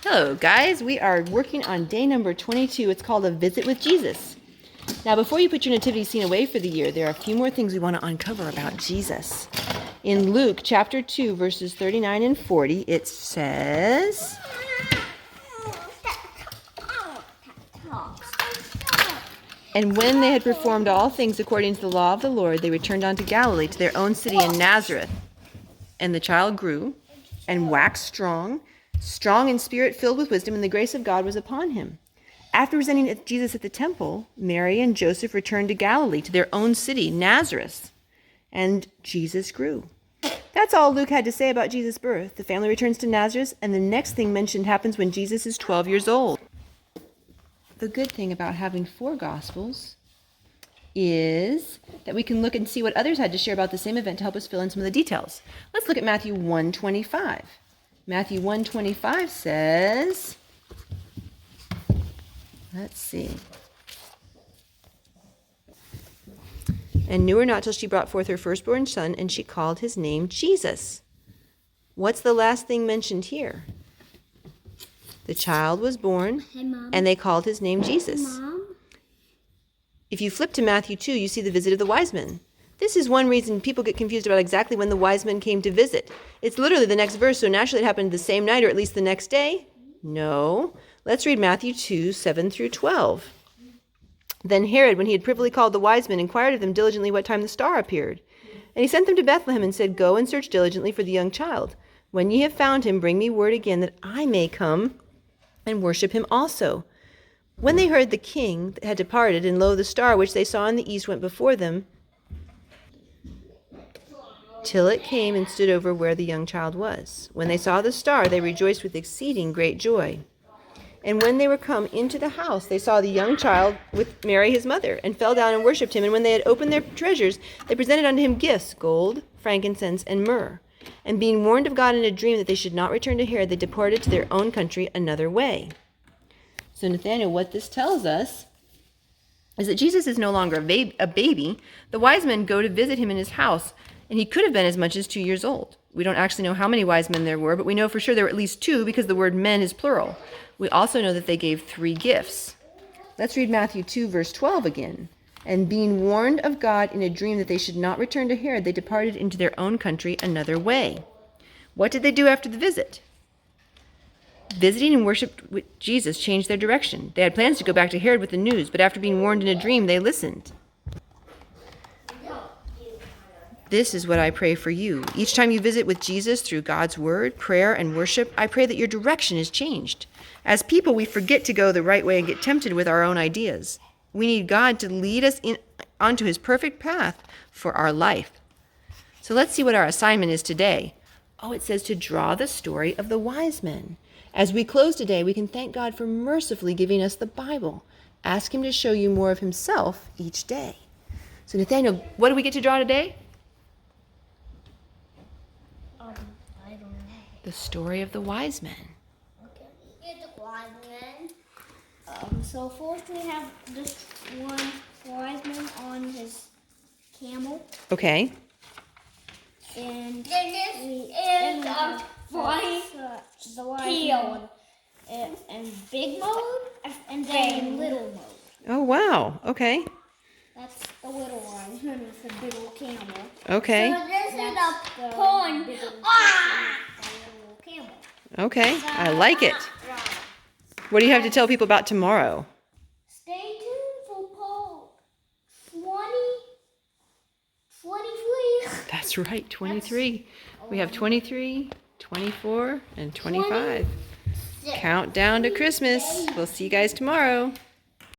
Hello guys, we are working on day number 22. It's called A Visit with Jesus. Now before you put your nativity scene away for the year, there are a few more things we want to uncover about Jesus. In Luke chapter 2 verses 39 and 40 it says, "And when they had performed all things according to the law of the Lord, they returned unto Galilee to their own city in Nazareth. And the child grew and waxed strong in spirit, filled with wisdom, and the grace of God was upon him. After presenting Jesus at the temple, Mary and Joseph returned to Galilee, to their own city, Nazareth. And Jesus grew." That's all Luke had to say about Jesus' birth. The family returns to Nazareth, and the next thing mentioned happens when Jesus is 12 years old. The good thing about having 4 Gospels is that we can look and see what others had to share about the same event to help us fill in some of the details. Let's look at Matthew 1:25. Matthew 1:25 says, let's see. "And knew her not till she brought forth her firstborn son, and she called his name Jesus." What's the last thing mentioned here? The child was born, and they called his name Jesus. If you flip to Matthew 2, you see the visit of the wise men. This is one reason people get confused about exactly when the wise men came to visit. It's literally the next verse, so naturally it happened the same night or at least the next day. No. Let's read Matthew 2, 7 through 12. "Then Herod, when he had privily called the wise men, inquired of them diligently what time the star appeared. And he sent them to Bethlehem and said, Go and search diligently for the young child. When ye have found him, bring me word again that I may come and worship him also. When they heard the king had departed, and lo, the star which they saw in the east went before them, till it came and stood over where the young child was. When they saw the star, they rejoiced with exceeding great joy. And when they were come into the house, they saw the young child with Mary his mother, and fell down and worshipped him. And when they had opened their treasures, they presented unto him gifts, gold, frankincense, and myrrh. And being warned of God in a dream that they should not return to Herod, they departed to their own country another way." So Nathaniel, what this tells us is that Jesus is no longer a baby. The wise men go to visit him in his house, and he could have been as much as 2 years old. We don't actually know how many wise men there were, but we know for sure there were at least 2 because the word men is plural. We also know that they gave 3 gifts. Let's read Matthew 2, verse 12 again. "And being warned of God in a dream that they should not return to Herod, they departed into their own country another way." What did they do after the visit? Visiting and worship with Jesus changed their direction. They had plans to go back to Herod with the news, but after being warned in a dream, they listened. This is what I pray for you. Each time you visit with Jesus through God's word, prayer, and worship, I pray that your direction is changed. As people, we forget to go the right way and get tempted with our own ideas. We need God to lead us onto his perfect path for our life. So let's see what our assignment is today. Oh, it says to draw the story of the wise men. As we close today, we can thank God for mercifully giving us the Bible. Ask him to show you more of himself each day. So Nathaniel, what do we get to draw today? I don't know. The story of the wise men. Okay. Here's the wise men. So first we have this one wise man on his camel. Okay. And this is a flying the wise mode. And big mode, and then little mode. Oh, wow. Okay. That's the little one. It's a big old camel. Okay. So this is the pond. Ah! Little camel. Okay. I like it. What do you have to tell people about tomorrow? Stay tuned for poll 23. That's right, 23. We have 23, 24, and 25. Countdown to Christmas. We'll see you guys tomorrow.